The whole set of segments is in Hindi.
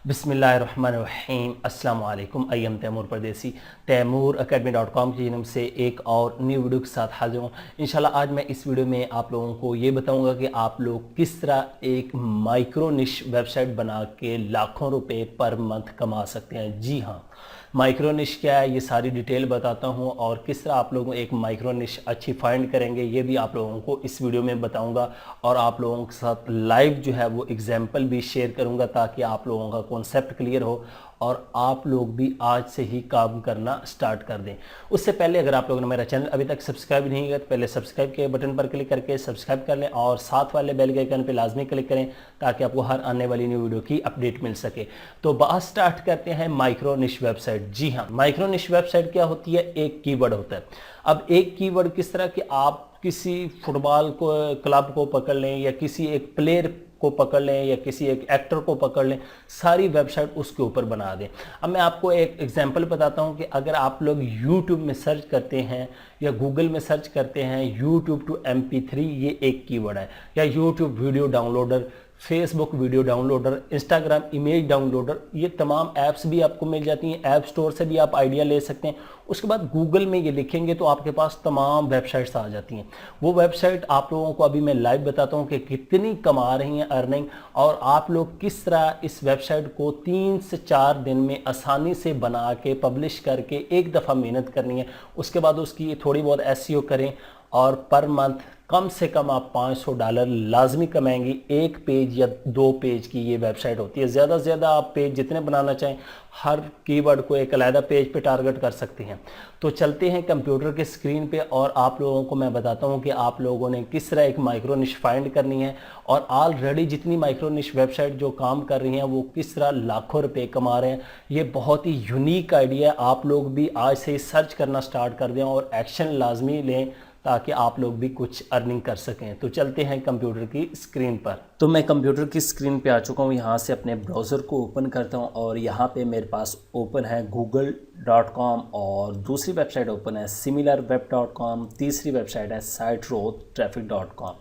बिस्मिल्लाहिर्रहमानिर्रहीम अस्सलाम वालेकुम। आई एम तैमूर परदेसी तैमूर academy.com की जन्म से एक और न्यू वीडियो के साथ हाजिर हूँ। इंशाल्लाह आज मैं इस वीडियो में आप लोगों को ये बताऊंगा कि आप लोग किस तरह एक माइक्रो निश वेबसाइट बना के लाखों रुपए पर मंथ कमा सकते हैं। जी हाँ, माइक्रो निश क्या है ये सारी डिटेल बताता हूँ और किस तरह आप लोग एक माइक्रो निश अच्छी फाइंड करेंगे ये भी आप लोगों को इस वीडियो में बताऊंगा और आप लोगों के साथ लाइव जो है वो एग्जांपल भी शेयर करूंगा ताकि आप लोगों का कॉन्सेप्ट क्लियर हो और आप लोग भी आज से ही काम करना स्टार्ट कर दें। उससे पहले अगर आप लोगों ने मेरा चैनल अभी तक सब्सक्राइब नहीं किया तो पहले सब्सक्राइब के बटन पर क्लिक करके सब्सक्राइब कर लें और साथ वाले बेल के आइकन पर लाजमी क्लिक करें ताकि आपको हर आने वाली न्यू वीडियो की अपडेट मिल सके। तो बात स्टार्ट करते हैं माइक्रो निश वेबसाइट। जी हाँ, माइक्रो निश वेबसाइट क्या होती है? एक कीवर्ड होता है। अब एक कीवर्ड किस तरह कि आप किसी फुटबॉल को क्लब को पकड़ लें या किसी एक प्लेयर को पकड़ लें या किसी एक एक्टर को पकड़ लें, सारी वेबसाइट उसके ऊपर बना दें। अब मैं आपको एक एग्जांपल बताता हूं कि अगर आप लोग YouTube में सर्च करते हैं या गूगल में सर्च करते हैं YouTube टू MP3 ये एक कीवर्ड है, या YouTube video downloader, Facebook video downloader, Instagram image downloader, ये तमाम ऐप्स भी आपको मिल जाती हैं। ऐप स्टोर से भी आप आइडिया ले सकते हैं। उसके बाद गूगल में ये लिखेंगे तो आपके पास तमाम वेबसाइट्स आ जाती हैं। वो वेबसाइट आप लोगों को अभी मैं लाइव बताता हूँ कि कितनी कमा रही हैं अर्निंग और आप लोग किस तरह इस वेबसाइट को 3 से 4 दिन में आसानी से बना के पब्लिश करके एक दफ़ा मेहनत करनी है। उसके बाद उसकी थोड़ी बहुत एसईओ करें और पर मंथ कम से कम आप $500 लाजमी कमाएंगी। एक पेज या 2 पेज की ये वेबसाइट होती है। ज़्यादा से ज़्यादा आप पेज जितने बनाना चाहें, हर कीवर्ड को एक अलग पेज पे टारगेट कर सकते हैं। तो चलते हैं कंप्यूटर के स्क्रीन पे और आप लोगों को मैं बताता हूँ कि आप लोगों ने किस तरह एक माइक्रो निश फाइंड करनी है और ऑलरेडी जितनी माइक्रो निश वेबसाइट जो काम कर रही हैं वो किस तरह लाखों रुपए कमा रहे हैं। ये बहुत ही यूनिक आइडिया है। आप लोग भी आज से ही सर्च करना स्टार्ट कर दें और एक्शन लाजमी लें ताकि आप लोग भी कुछ अर्निंग कर सकें। तो चलते हैं कंप्यूटर की स्क्रीन पर। तो मैं कंप्यूटर की स्क्रीन पे आ चुका हूँ। यहाँ से अपने ब्राउज़र को ओपन करता हूँ और यहाँ पे मेरे पास ओपन है google.com और दूसरी वेबसाइट ओपन है similarweb.com, तीसरी वेबसाइट है siteroadtraffic.com।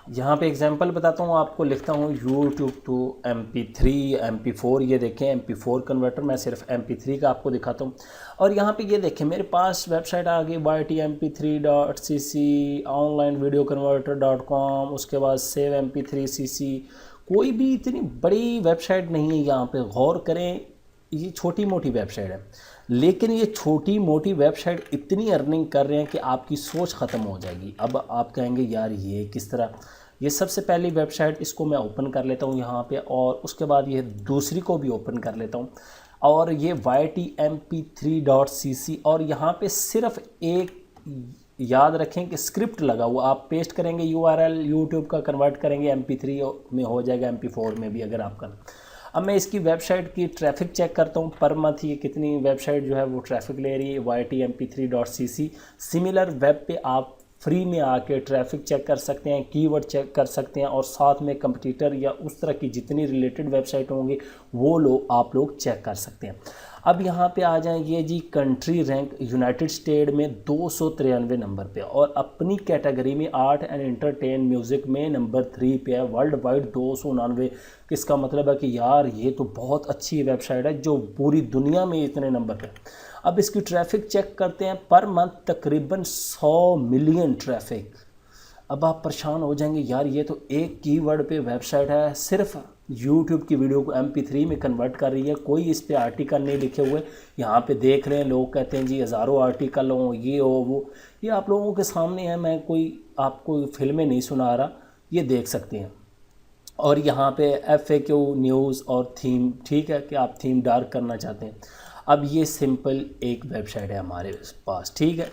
यहाँ पे एग्जांपल बताता हूँ आपको, लिखता हूँ YouTube टू MP3 MP4। ये देखें MP4 कन्वर्टर, मैं सिर्फ MP3 का आपको दिखाता हूँ। और यहाँ पे ये देखें मेरे पास वेबसाइट आ गई ytmp3.cc, onlinevideoconverter.com, उसके बाद savemp3cc। कोई भी इतनी बड़ी वेबसाइट नहीं है। यहाँ पे गौर करें, ये छोटी मोटी वेबसाइट है लेकिन ये छोटी मोटी वेबसाइट इतनी अर्निंग कर रहे हैं कि आपकी सोच ख़त्म हो जाएगी। अब आप कहेंगे यार ये किस तरह? ये सबसे पहली वेबसाइट, इसको मैं ओपन कर लेता हूँ यहाँ पे और उसके बाद ये दूसरी को भी ओपन कर लेता हूँ और ये ytmp3.cc और यहाँ पे सिर्फ एक याद रखें कि स्क्रिप्ट लगा हुआ, आप पेस्ट करेंगे URL यूट्यूब का, कन्वर्ट करेंगे MP3 में हो जाएगा, MP4 में भी अगर आप करें। अब मैं इसकी वेबसाइट की ट्रैफिक चेक करता हूँ पर मंथ ये कितनी वेबसाइट जो है वो ट्रैफिक ले रही है। ytmp3.cc सिमिलर वेब पे आप फ्री में आके ट्रैफिक चेक कर सकते हैं, कीवर्ड चेक कर सकते हैं और साथ में कंपटीटर या उस तरह की जितनी रिलेटेड वेबसाइट होंगी वो आप लोग चेक कर सकते हैं। अब यहाँ पे आ जाएं, ये जी कंट्री रैंक यूनाइटेड स्टेट में 293 नंबर पे और अपनी कैटेगरी में आर्ट एंड एंटरटेन म्यूज़िक में नंबर 3 पे है। World wide 299। किसका मतलब है कि यार ये तो बहुत अच्छी वेबसाइट है जो पूरी दुनिया में इतने नंबर पे। अब इसकी ट्रैफिक चेक करते हैं, पर मंथ तकरीबन 100 मिलियन ट्रैफिक। अब आप परेशान हो जाएंगे, यार ये तो एक कीवर्ड पे वेबसाइट है, सिर्फ YouTube की वीडियो को MP3 में कन्वर्ट कर रही है, कोई इस पे आर्टिकल नहीं लिखे हुए। यहाँ पे देख रहे हैं लोग कहते हैं जी हज़ारों आर्टिकल हो, ये हो वो। ये आप लोगों के सामने है, मैं कोई आपको फिल्में नहीं सुना रहा, ये देख सकते हैं। और यहाँ पे FAQ न्यूज़ और थीम, ठीक है कि आप थीम डार्क करना चाहते हैं। अब ये सिंपल एक वेबसाइट है हमारे पास, ठीक है।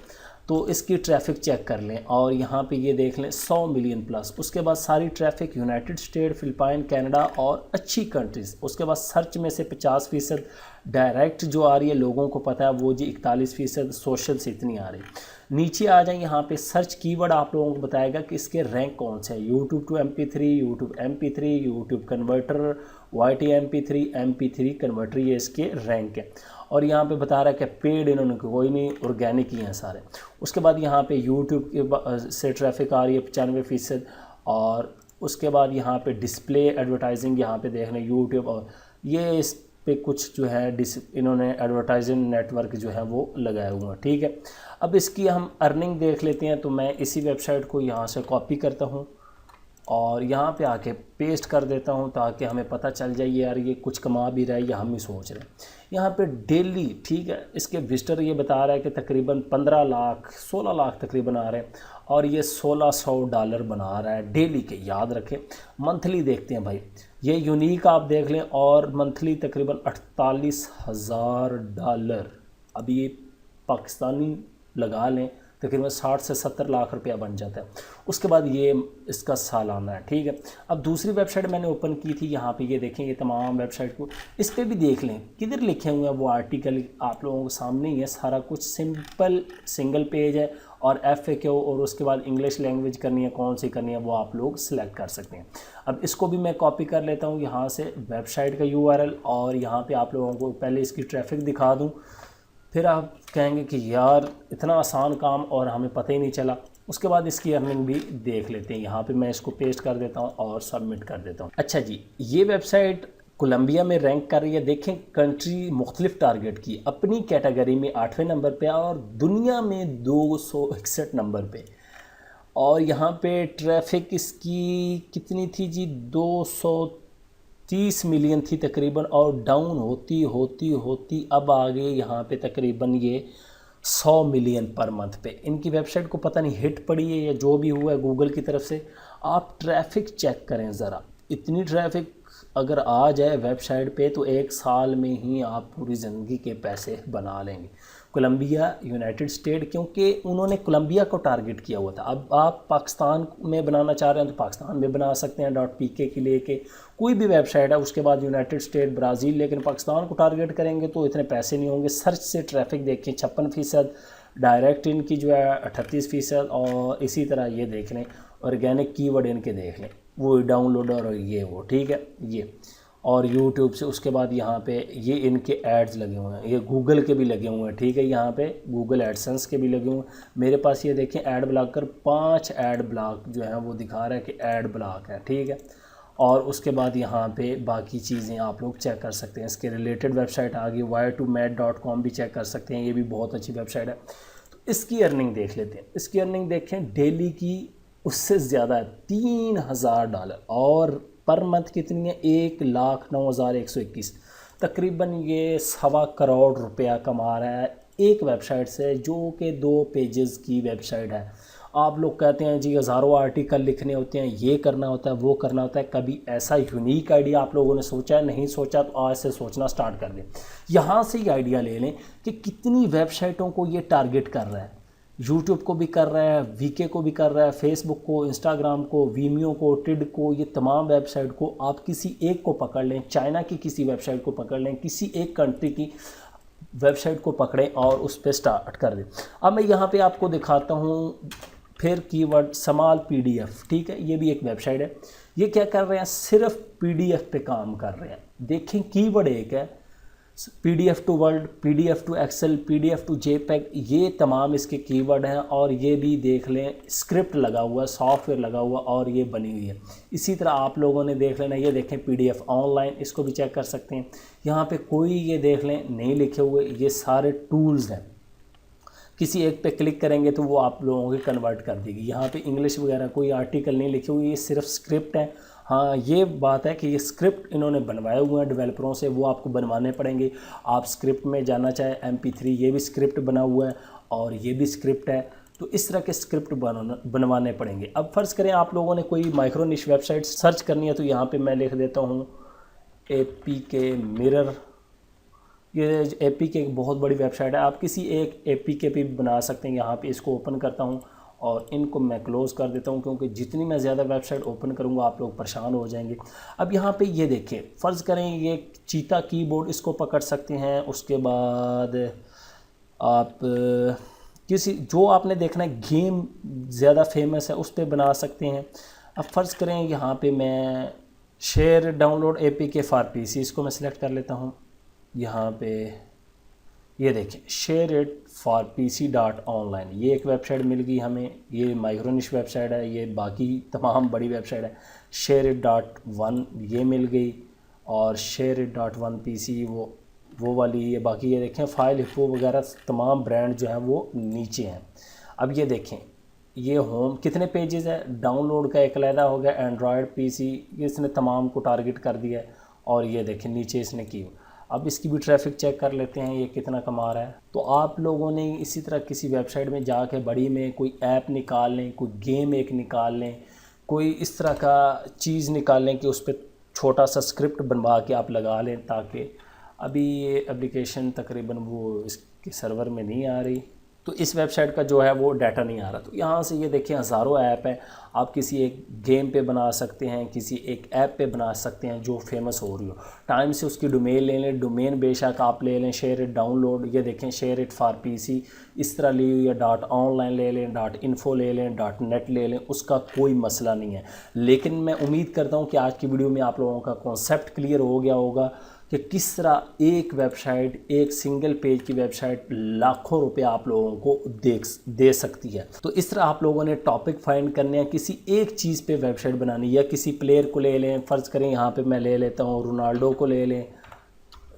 तो इसकी ट्रैफिक चेक कर लें और यहाँ पे ये देख लें 100 मिलियन प्लस। उसके बाद सारी traffic United state, Philippine, Canada और अच्छी कंट्रीज़। उसके बाद सर्च में से 50% डायरेक्ट जो आ रही है लोगों को पता है वो जी 41% सोशल से इतनी आ रही है। नीचे आ जाए, यहाँ पे सर्च कीवर्ड आप लोगों को बताएगा कि इसके रैंक कौन से हैं। YouTube to MP3, YouTube MP3, YouTube converter, ytmp3, MP3 converter, ये इसके रैंक है। और यहाँ पे बता रहा है कि पेड इन्होंने कोई नहीं, ऑर्गेनिक ही हैं सारे। उसके बाद यहाँ पे यूट्यूब के से ट्रैफिक आ रही है 95%। और उसके बाद यहाँ पे डिस्प्ले एडवर्टाइजिंग, यहाँ पे देख लें यूट्यूब और ये पे कुछ जो है इन्होंने एडवर्टाइजिंग नेटवर्क जो है वो लगाए हुए हैं, ठीक है। अब इसकी हम अर्निंग देख लेते हैं। तो मैं इसी वेबसाइट को यहाँ से कॉपी करता हूँ और यहाँ पे आके पेस्ट कर देता हूँ ताकि हमें पता चल जाए यार ये कुछ कमा भी रहा है या हम ही सोच रहे हैं। यहाँ पे डेली, ठीक है, इसके विजिटर ये बता रहा है कि तकरीबन 15 लाख 16 लाख तकरीबन आ रहे हैं और ये $1600 बना रहा है डेली के। याद रखें, मंथली देखते हैं भाई, ये यूनिक आप देख लें और मंथली तकरीबन $48,000। अब ये पाकिस्तानी लगा लें तकरीबन 60 से 70 लाख रुपया बन जाता है। उसके बाद ये इसका सालाना है, ठीक है। अब दूसरी वेबसाइट मैंने ओपन की थी, यहाँ पे ये देखें, ये तमाम वेबसाइट को इस पर भी देख लें, किधर लिखे हुए हैं वो आर्टिकल आप लोगों के सामने ही है। सारा कुछ सिंपल सिंगल पेज है और FAQ, और उसके बाद इंग्लिश लैंग्वेज करनी है, कौन सी करनी है वो आप लोग सिलेक्ट कर सकते हैं। अब इसको भी मैं कॉपी कर लेता हूँ यहाँ से वेबसाइट का URL, और यहाँ पे आप लोगों को पहले इसकी ट्रैफिक दिखा दूँ, फिर आप कहेंगे कि यार इतना आसान काम और हमें पता ही नहीं चला। उसके बाद इसकी अर्निंग भी देख लेते हैं। यहाँ पे मैं इसको पेस्ट कर देता हूँ और सबमिट कर देता हूँ। अच्छा जी, ये वेबसाइट कोलंबिया में रैंक कर रही है। देखें, कंट्री मुख्तलिफ टारगेट की, अपनी कैटेगरी में 8वें नंबर पे और दुनिया में 261 नंबर पे। और यहाँ पे ट्रैफिक इसकी कितनी थी जी, 230 मिलियन थी तकरीबन, और डाउन होती होती होती अब आ गए यहाँ पे तकरीबन ये 100 मिलियन पर मंथ पे। इनकी वेबसाइट को पता नहीं हिट पड़ी है या जो भी हुआ है गूगल की तरफ से। आप ट्रैफिक चेक करें ज़रा, इतनी ट्रैफिक अगर आ जाए वेबसाइट पे तो एक साल में ही आप पूरी ज़िंदगी के पैसे बना लेंगे। कोलंबिया, यूनाइटेड स्टेट, क्योंकि उन्होंने कोलंबिया को टारगेट किया हुआ था। अब आप पाकिस्तान में बनाना चाह रहे हैं तो पाकिस्तान में बना सकते हैं .pk की लेके कोई भी वेबसाइट है। उसके बाद यूनाइटेड स्टेट, ब्राज़ील, लेकिन पाकिस्तान को टारगेट करेंगे तो इतने पैसे नहीं होंगे। सर्च से ट्रैफिक देखें 56%, डायरेक्ट इनकी जो है 38%, और इसी तरह ये देख लें ऑर्गेनिक कीवर्ड इनके देख लें, वो डाउनलोडर और ये वो, ठीक है, ये और यूट्यूब से। उसके बाद यहाँ पे ये इनके एड्स लगे हुए हैं, ये गूगल के भी लगे हुए हैं, ठीक है, यहाँ पे गूगल एडसेंस के भी लगे हुए हैं। मेरे पास ये देखें ऐड ब्लॉक कर 5 ऐड ब्लॉक जो है वो दिखा रहा है कि ऐड ब्लॉक है, ठीक है। और उसके बाद यहाँ पे बाकी चीज़ें आप लोग चेक कर सकते हैं। इसके रिलेटेड वेबसाइट आ गई, wire2mat.com भी चेक कर सकते हैं, ये भी बहुत अच्छी वेबसाइट है। तो इसकी अर्निंग देख लेते हैं। इसकी अर्निंग देखें, डेली की उससे ज़्यादा है, $3000, और पर मंथ कितनी है, 1,09,121। तकरीबन ये 1.25 करोड़ रुपया कमा रहा है एक वेबसाइट से, जो कि 2 पेजेस की वेबसाइट है। आप लोग कहते हैं जी हज़ारों आर्टिकल लिखने होते हैं, ये करना होता है, वो करना होता है। कभी ऐसा यूनिक आइडिया आप लोगों ने सोचा है? नहीं सोचा तो आज से सोचना स्टार्ट कर दें। यहाँ से ही आइडिया ले लें कि कितनी वेबसाइटों को ये टारगेट कर रहा है। यूट्यूब को भी कर रहा है, VK को भी कर रहा है, फेसबुक को, इंस्टाग्राम को, वीमियो को, टिड को, ये तमाम वेबसाइट को आप किसी एक को पकड़ लें, चाइना की किसी वेबसाइट को पकड़ लें, किसी एक कंट्री की वेबसाइट को पकड़ें और उस पर स्टार्ट कर दें। अब मैं यहाँ पे आपको दिखाता हूँ फिर कीवर्ड स्मॉल PDF, ठीक है, ये भी एक वेबसाइट है। ये क्या कर रहे हैं, सिर्फ PDF पे काम कर रहे हैं। देखें, कीवर्ड एक है, PDF to word, PDF to Excel, PDF to JPEG, ये तमाम इसके कीवर्ड हैं। और ये भी देख लें, स्क्रिप्ट लगा हुआ है, सॉफ्टवेयर लगा हुआ, और ये बनी हुई है। इसी तरह आप लोगों ने देख लेना, ये देखें PDF ऑनलाइन, इसको भी चेक कर सकते हैं। यहाँ पे कोई ये देख लें नहीं लिखे हुए, ये सारे टूल्स हैं। किसी एक पे क्लिक करेंगे तो वो आप लोगों के कन्वर्ट कर देगी। यहाँ पे इंग्लिश वगैरह कोई आर्टिकल नहीं लिखे हुए, ये सिर्फ स्क्रिप्ट है। हाँ, ये बात है कि ये स्क्रिप्ट इन्होंने बनवाए हुए हैं डेवलपरों से, वो आपको बनवाने पड़ेंगे। आप स्क्रिप्ट में जाना चाहे MP3, ये भी स्क्रिप्ट बना हुआ है और ये भी स्क्रिप्ट है। तो इस तरह के स्क्रिप्ट बनवाने पड़ेंगे। अब फ़र्ज़ करें आप लोगों ने कोई माइक्रो निश वेबसाइट सर्च करनी है, तो यहाँ पर मैं लिख देता हूँ APK मिरर। ये APK एक बहुत बड़ी वेबसाइट है, आप किसी एक APK पे भी बना सकते हैं। यहाँ पे इसको ओपन करता हूँ और इनको मैं क्लोज़ कर देता हूँ, क्योंकि जितनी मैं ज़्यादा वेबसाइट ओपन करूँगा आप लोग परेशान हो जाएंगे। अब यहाँ पे ये देखें, फ़र्ज़ करें ये चीता कीबोर्ड, इसको पकड़ सकते हैं। उसके बाद आप किसी जो आपने देखना है गेम ज़्यादा फेमस है उस पर बना सकते हैं। अब फ़र्ज़ करें यहाँ पर मैं share download APK for PC, इसको मैं सिलेक्ट कर लेता हूँ। यहाँ पे ये देखें, शेयर इट फॉर PC.online, ये एक वेबसाइट मिल गई हमें। ये माइक्रोनिश वेबसाइट है, ये बाकी तमाम बड़ी वेबसाइट है। शेयर इट .1 ये मिल गई, और ShareIt.1PC वो वाली ये, बाकी ये देखें फाइल हिप्पो वगैरह तमाम ब्रांड जो हैं वो नीचे हैं। अब ये देखें ये होम कितने पेजेस है, डाउनलोड का एक अलहदा हो गया, एंड्रॉयड PC इसने तमाम को टारगेट कर दिया है। और ये देखें नीचे इसने की। अब इसकी भी ट्रैफिक चेक कर लेते हैं ये कितना कमा रहा है। तो आप लोगों ने इसी तरह किसी वेबसाइट में जाके बड़ी में कोई ऐप निकाल लें, कोई गेम एक निकाल लें, कोई इस तरह का चीज़ निकाल लें कि उस पर छोटा सा स्क्रिप्ट बनवा के आप लगा लें, ताकि अभी ये एप्लीकेशन तकरीबन वो इसके सर्वर में नहीं आ रही, तो इस वेबसाइट का जो है वो डाटा नहीं आ रहा। तो यहाँ से ये देखिए हज़ारों ऐप है, आप किसी एक गेम पे बना सकते हैं, किसी एक ऐप पे बना सकते हैं जो फेमस हो रही हो। टाइम से उसकी डोमेन ले लें, डोमेन बेशक आप ले लें, शेयर इट डाउनलोड, ये देखें शेयर इट फॉर PC इस तरह ली हुई है, .online ले लें, .info ले लें, .net ले लें, उसका कोई मसला नहीं है। लेकिन मैं उम्मीद करता हूँ कि आज की वीडियो में आप लोगों का कॉन्सेप्ट क्लियर हो गया होगा कि किस तरह एक वेबसाइट, एक सिंगल पेज की वेबसाइट लाखों रुपए आप लोगों को दे सकती है। तो इस तरह आप लोगों ने टॉपिक फाइंड करने हैं, किसी एक चीज़ पे वेबसाइट बनानी, या किसी प्लेयर को ले लें, फ़र्ज़ करें यहाँ पे मैं ले लेता हूँ रोनाल्डो को ले लें,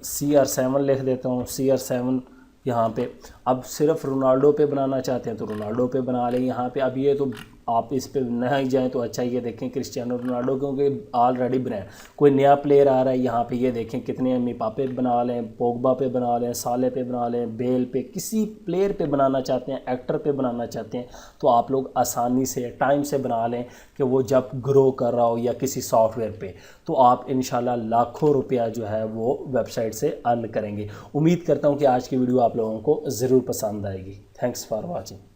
CR7 लिख देता हूँ, CR7 यहाँ पे। अब सिर्फ रोनाल्डो पे बनाना चाहते हैं तो रोनाल्डो पे बना लें यहाँ पे। अब ये तो आप इस पे नहीं जाएं तो अच्छा, ये देखें क्रिस्टियानो रोनाल्डो, क्योंकि ऑलरेडी ब्रांड कोई नया प्लेयर आ रहा है यहाँ पे, ये देखें कितने एम्बापे पे बना लें, पोग्बा पे बना लें, साले पे बना लें, बेल पे, किसी प्लेयर पे बनाना चाहते हैं, एक्टर पे बनाना चाहते हैं, तो आप लोग आसानी से टाइम से बना लें कि वो जब ग्रो कर रहा हो या किसी सॉफ्टवेयर पे, तो आप इंशाल्लाह लाखों रुपया जो है वो वेबसाइट से अर्न करेंगे। उम्मीद करता हूँ कि आज की वीडियो आप लोगों को ज़रूर पसंद आएगी। Thanks for watching.